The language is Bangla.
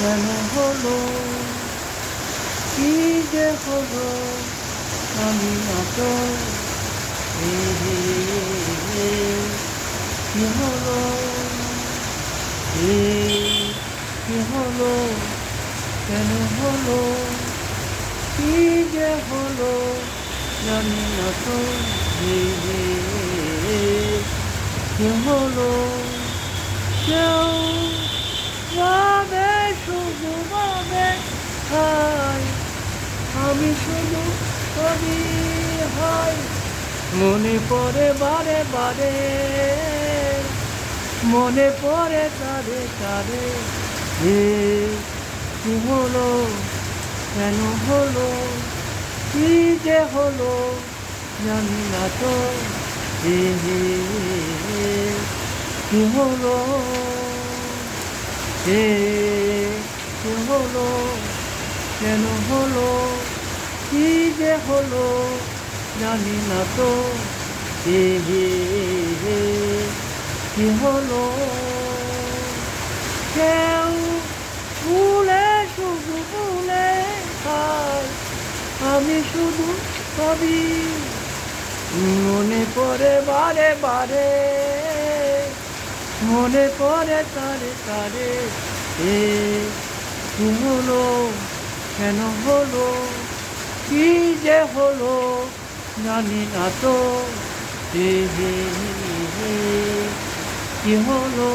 কেন হলো, কি যে হলো, আমি না তো কি হলো, কি হলো, কেন হলো, কি যে হলো, জানি না তো কি হলো। কেউ ভাবে, শুধু ভাবে হায়, আমি শুধু কবি হয়। মনে পড়ে বারে বারে, মনে পড়ে তারে তারে, কি হলো, কেন হলো, কি যে হলো, জানি না তো কি হলো, এ কি হলো, কেন হলো, কি যে হলো, জানি না তো কি হলো। কেউ ভুলে, শুধু ভুলে খায়, আমি শুধু কবি। মনে পড়ে বারে বারে, মনে পড়ে তারে তারে, কি হলো, কেন হলো, কি যে হলো, জানি না তো কি হলো।